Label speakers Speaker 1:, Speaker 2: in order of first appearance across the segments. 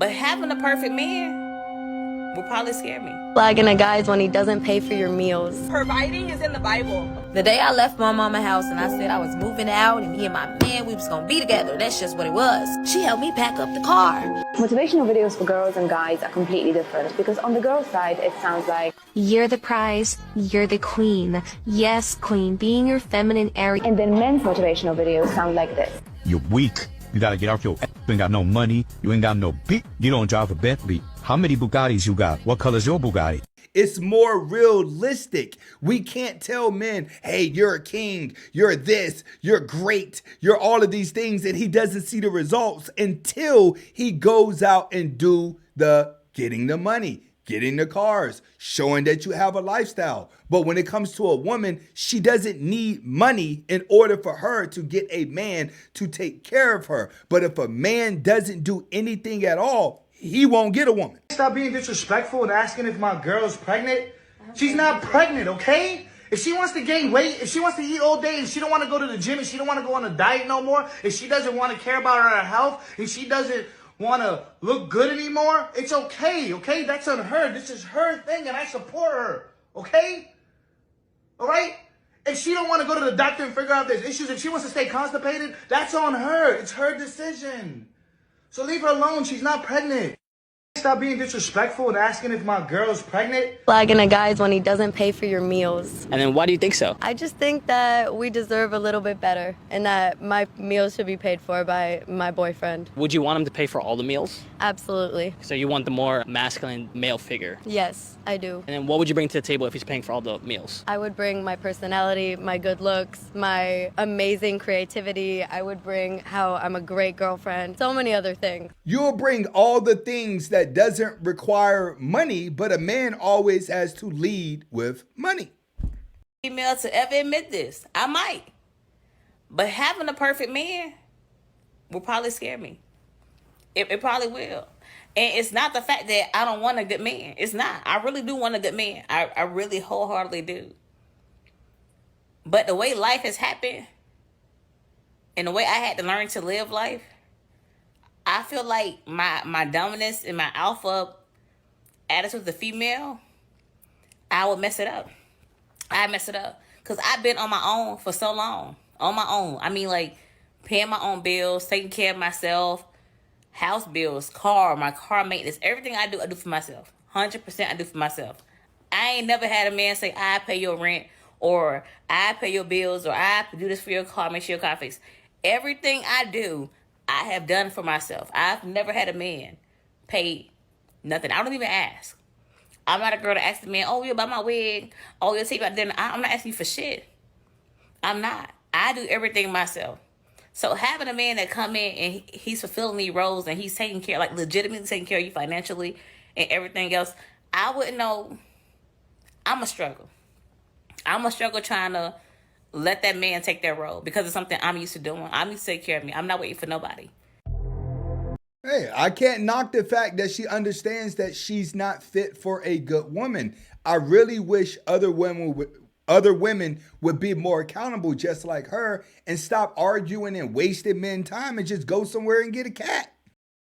Speaker 1: But having a perfect man will probably scare me.
Speaker 2: Fling A Guys when he doesn't pay for your meals.
Speaker 1: Providing is in the Bible.
Speaker 3: The day I left my mama's house and I said I was moving out and me and my man, we was gonna be together. That's just what it was. She helped me pack up the car.
Speaker 4: Motivational videos for girls and guys are completely different because on the girl side, it sounds like,
Speaker 5: you're the prize, you're the queen. Yes, queen, being your feminine area.
Speaker 4: and then men's motivational videos sound like this.
Speaker 6: You're weak. You gotta get off your ass. You ain't got no money. You ain't got no beat. You don't drive a Bentley. How many Bugattis you got? What color's your Bugatti?
Speaker 7: It's more realistic. We can't tell men, hey, you're a king, you're this, you're great, you're all of these things, and he doesn't see the results until he goes out and do the getting the money, getting the cars, showing that you have a lifestyle. But when it comes to a woman, she doesn't need money in order for her to get a man to take care of her. But if a man doesn't do anything at all, he won't get a woman.
Speaker 8: Stop being disrespectful and asking if my girl's pregnant. She's not pregnant, okay? If she wants to gain weight, if she wants to eat all day and she don't want to go to the gym and she don't want to go on a diet no more, if she doesn't want to care about her health, if she doesn't want to look good anymore, it's okay, okay? That's on her. This is her thing and I support her, okay? All right? If she don't want to go to the doctor and figure out there's issues, if she wants to stay constipated, that's on her. It's her decision. So leave her alone. She's not pregnant. Stop being disrespectful and asking if my girl's pregnant.
Speaker 2: Fling A Guys when he doesn't pay for your meals.
Speaker 9: And then why do you think so?
Speaker 2: I just think that we deserve a little bit better and that my meals should be paid for by my boyfriend.
Speaker 9: Would you want him to pay for all the meals?
Speaker 2: Absolutely.
Speaker 9: So you want the more masculine male figure.
Speaker 2: Yes, I do.
Speaker 9: And then what would you bring to the table if he's paying for all the meals?
Speaker 2: I would bring my personality, my good looks, my amazing creativity. I would bring how I'm a great girlfriend, so many other things.
Speaker 7: You'll bring all the things that doesn't require money, but a man always has to lead with money.
Speaker 1: Female to ever admit this, I might. But having a perfect man will probably scare me. It probably will. And it's not the fact that I don't want a good man. It's not. I really do want a good man. I really wholeheartedly do. But the way life has happened and the way I had to learn to live life, I feel like my dominance and my alpha attitude with the female, I would mess it up. I mess it up. Because I've been on my own for so long. On my own. I mean, like, paying my own bills, taking care of myself, house bills, my car maintenance, everything I do for myself. 100% I do for myself. I ain't never had a man say, I pay your rent, or I pay your bills, or I do this for your car, make sure your car fixed. Everything I do, I have done for myself. I've never had a man pay nothing. I don't even ask. I'm not a girl to ask the man, oh, you'll buy my wig, oh, you'll take me out dinner. I'm not asking you for shit. I'm not. I do everything myself. So having a man that come in and he's fulfilling these roles and he's taking care, like legitimately taking care of you financially and everything else, I wouldn't know. I'm a struggle. I'm a struggle trying to let that man take that role because it's something I'm used to doing. I'm used to take care of me. I'm not waiting for nobody.
Speaker 7: Hey, I can't knock the fact that she understands that she's not fit for a good woman. I really wish other women would be more accountable just like her and stop arguing and wasting men's time and just go somewhere and get a cat.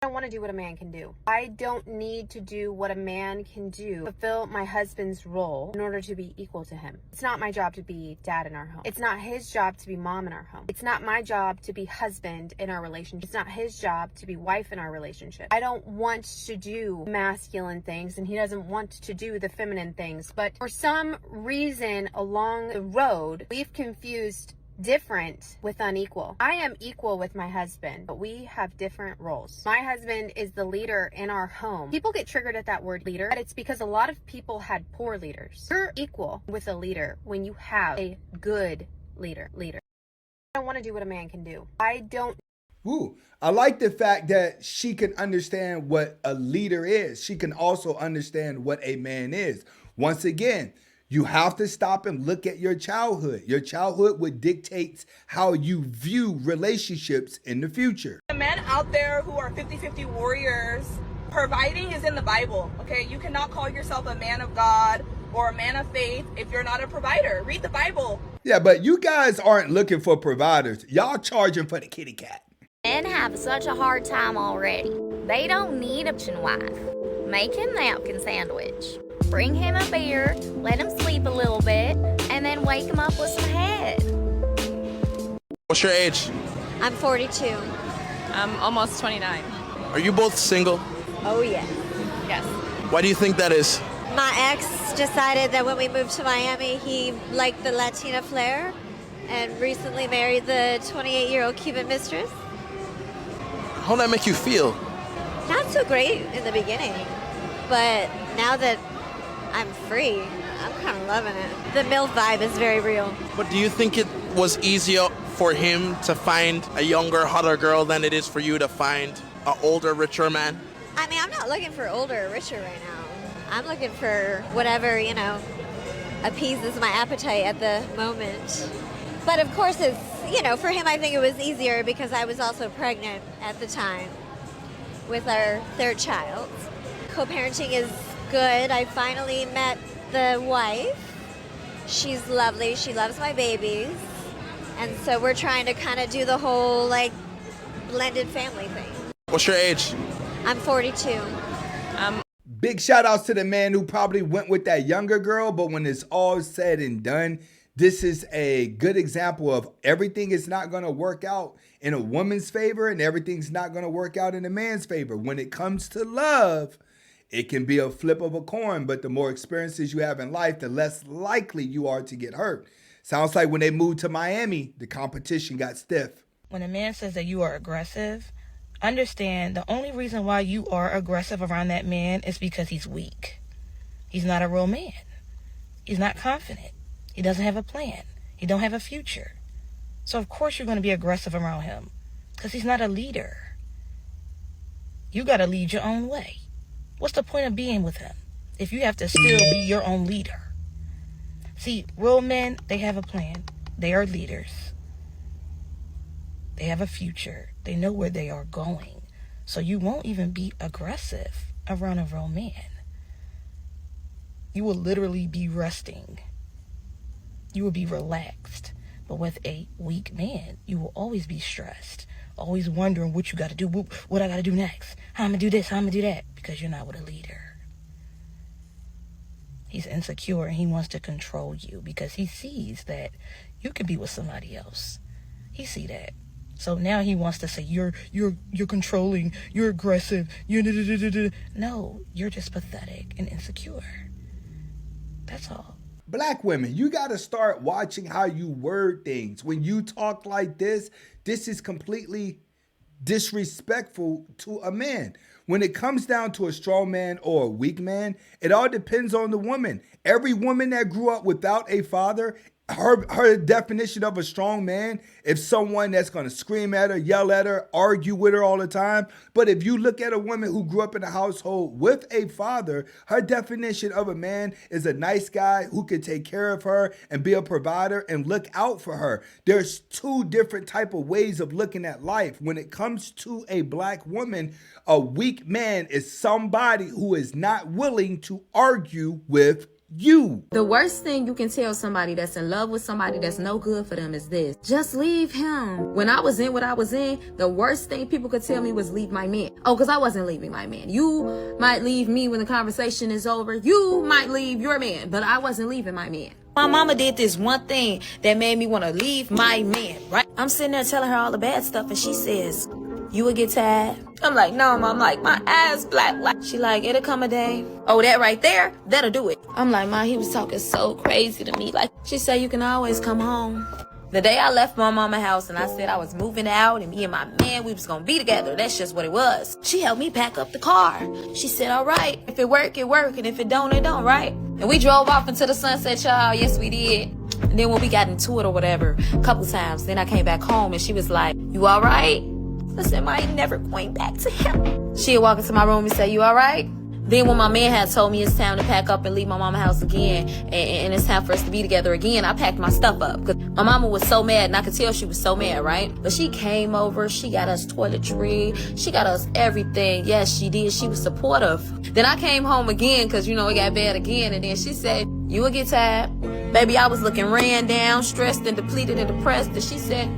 Speaker 10: I don't want to do what a man can do. I don't need to do what a man can do, fulfill my husband's role in order to be equal to him. It's not my job to be dad in our home. It's not his job to be mom in our home. It's not my job to be husband in our relationship. It's not his job to be wife in our relationship. I don't want to do masculine things and he doesn't want to do the feminine things. But for some reason along the road, we've confused different with unequal. I am equal with my husband, but we have different roles. My husband is the leader in our home. People get triggered at that word leader, but it's because a lot of people had poor leaders. You're equal with a leader when you have a good leader. I don't want to do what a man can do. I don't.
Speaker 7: Ooh, I like the fact that she can understand what a leader is. She can also understand what a man is. Once again, you have to stop and look at your childhood. Your childhood would dictate how you view relationships in the future.
Speaker 1: The men out there who are 50-50 warriors, providing is in the Bible, okay? You cannot call yourself a man of God or a man of faith if you're not a provider. Read the Bible.
Speaker 7: Yeah, but you guys aren't looking for providers. Y'all charging for the kitty cat.
Speaker 11: Men have such a hard time already. They don't need a kitchen wife. Make him napkin sandwich. Bring him a beer, let him sleep a little bit, and then wake him up with some head.
Speaker 12: What's your age?
Speaker 2: I'm 42.
Speaker 13: I'm almost 29.
Speaker 12: Are you both single?
Speaker 2: Oh, yeah.
Speaker 13: Yes.
Speaker 12: Why do you think that is?
Speaker 2: My ex decided that when we moved to Miami, he liked the Latina flair and recently married the 28-year-old Cuban mistress.
Speaker 12: How'd that make you feel?
Speaker 2: Not so great in the beginning, but now that I'm free, I'm kind of loving it. The MILF vibe is very real.
Speaker 12: But do you think it was easier for him to find a younger, hotter girl than it is for you to find an older, richer man?
Speaker 2: I mean, I'm not looking for older or richer right now. I'm looking for whatever, appeases my appetite at the moment. But of course, it's, for him, I think it was easier because I was also pregnant at the time with our third child. Co-parenting is good. I finally met the wife. She's lovely. She loves my babies. And so we're trying to kind of do the whole, blended family thing.
Speaker 12: What's your age?
Speaker 2: I'm 42.
Speaker 7: Big shout outs to the man who probably went with that younger girl, but when it's all said and done, this is a good example of everything is not going to work out in a woman's favor and everything's not going to work out in a man's favor. When it comes to love, it can be a flip of a coin, but the more experiences you have in life, the less likely you are to get hurt. Sounds like when they moved to Miami, the competition got stiff.
Speaker 14: When a man says that you are aggressive, understand the only reason why you are aggressive around that man is because he's weak. He's not a real man. He's not confident. He doesn't have a plan. He don't have a future. So of course you're going to be aggressive around him because he's not a leader. You got to lead your own way. What's the point of being with him if you have to still be your own leader? See, real men, they have a plan. They are leaders. They have a future. They know where they are going. So you won't even be aggressive around a real man. You will literally be resting. You will be relaxed. But with a weak man, you will always be stressed. Always wondering what you got to do, what I got to do next. How I'm going to do this, how I'm going to do that. Because you're not with a leader. He's insecure and he wants to control you because he sees that you could be with somebody else. He see that. So now he wants to say, you're controlling, you're aggressive, No, you're just pathetic and insecure. That's all.
Speaker 7: Black women, you got to start watching how you word things. When you talk like this is completely disrespectful to a man. When it comes down to a strong man or a weak man, it all depends on the woman. Every woman that grew up without a father, her definition of a strong man, if someone that's going to scream at her, yell at her, argue with her all the time. But if you look at a woman who grew up in a household with a father, her definition of a man is a nice guy who can take care of her and be a provider and look out for her. There's two different type of ways of looking at life. When it comes to a black woman, a weak man is somebody who is not willing to argue with you.
Speaker 3: The worst thing you can tell somebody that's in love with somebody that's no good for them is this: just leave him. When I was in what I was in, the worst thing people could tell me was leave my man. Oh, because I wasn't leaving my man. You might leave me when the conversation is over. You might leave your man, but I wasn't leaving my man. My mama did this one thing that made me want to leave my man, right? I'm sitting there telling her all the bad stuff and she says, you would get tired? I'm like, no, Mom. I'm like, my ass black. She like, it'll come a day. Oh, that right there, that'll do it. I'm like, Ma, he was talking so crazy to me. Like, she said, you can always come home. The day I left my mama's house and I said I was moving out and me and my man, we was gonna be together. That's just what it was. She helped me pack up the car. She said, all right, if it work, it work. And if it don't, it don't, right? And we drove off into the sunset, y'all. Yes, we did. And then when we got into it or whatever, a couple times, then I came back home and she was like, you all right? I said, I ain't never going back to him. She'd walk into my room and say, you all right? Then when my man had told me it's time to pack up and leave my mama's house again, and it's time for us to be together again, I packed my stuff up. Because my mama was so mad, and I could tell she was so mad, right? But she came over, she got us toiletry, she got us everything. Yes, she did. She was supportive. Then I came home again because, it got bad again. And then she said, you will get tired. Baby, I was looking ran down, stressed and depleted and depressed. And she said,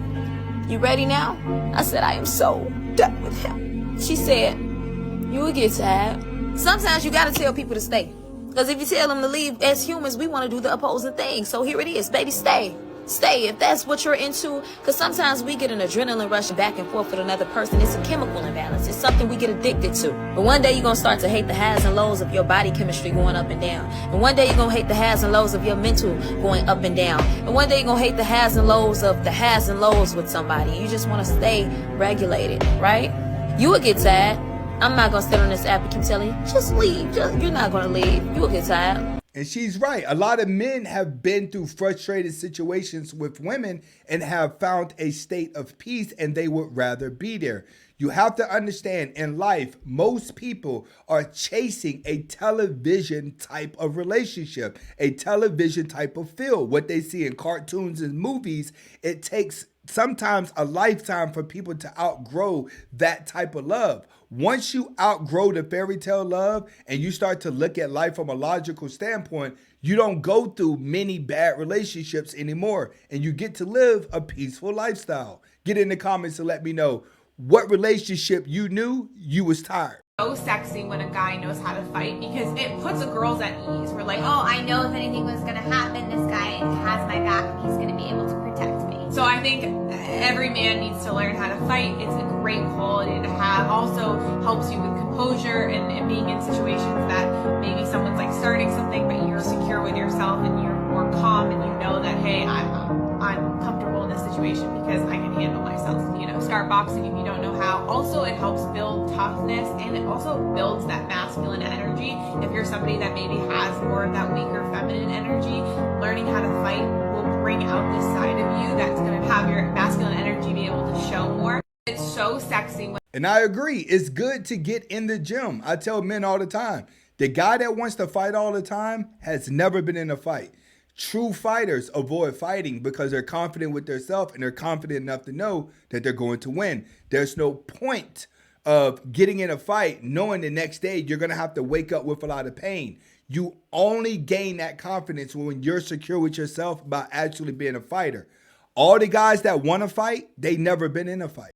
Speaker 3: you ready now? I said, I am so done with him. She said, You will get tired. Sometimes you gotta tell people to stay. Because if you tell them to leave, as humans, we want to do the opposing thing. So here it is, baby, stay. Stay if that's what you're into. Because sometimes we get an adrenaline rush back and forth with another person. It's a chemical imbalance. It's something we get addicted to. But one day you're going to start to hate the highs and lows of your body chemistry going up and down. And one day you're going to hate the highs and lows of your mental going up and down. And one day you're going to hate the highs and lows of the highs and lows with somebody. You just want to stay regulated, right? You will get tired. I'm not going to sit on this app and keep telling you, just leave. You're not going to leave. You will get tired.
Speaker 7: And she's right. A lot of men have been through frustrated situations with women and have found a state of peace, and they would rather be there. You have to understand, in life, most people are chasing a television type of relationship, a television type of feel. What they see in cartoons and movies, it takes sometimes a lifetime for people to outgrow that type of love. Once you outgrow the fairy tale love and you start to look at life from a logical standpoint, you don't go through many bad relationships anymore, and you get to live a peaceful lifestyle. Get in the comments and let me know what relationship you knew you was tired.
Speaker 13: So sexy when a guy knows how to fight, because it puts the girls at ease. We're like,
Speaker 11: Oh, I know if anything was gonna happen, this guy has my back and he's gonna be able to protect me.
Speaker 13: so I think every man needs to learn how to fight. It's a great quality to have. Also helps you with composure and being in situations that maybe someone's like starting something, but you're secure with yourself and you're more calm and you know that, hey, I'm comfortable in this situation because I can handle myself. You know, start boxing if you don't know how. Also, it helps build toughness, and it also builds that masculine energy. If you're somebody that maybe has more of that weaker feminine energy, learning how to fight will bring out this side of you that's going to have your masculine energy be able to show more. It's so sexy when—
Speaker 7: And I agree. It's good to get in the gym. I tell men all the time, the guy that wants to fight all the time has never been in a fight. True fighters avoid fighting because they're confident with themselves and they're confident enough to know that they're going to win. There's no point of getting in a fight knowing the next day you're going to have to wake up with a lot of pain. You only gain that confidence when you're secure with yourself by actually being a fighter. All the guys that want to fight, they never been in a fight.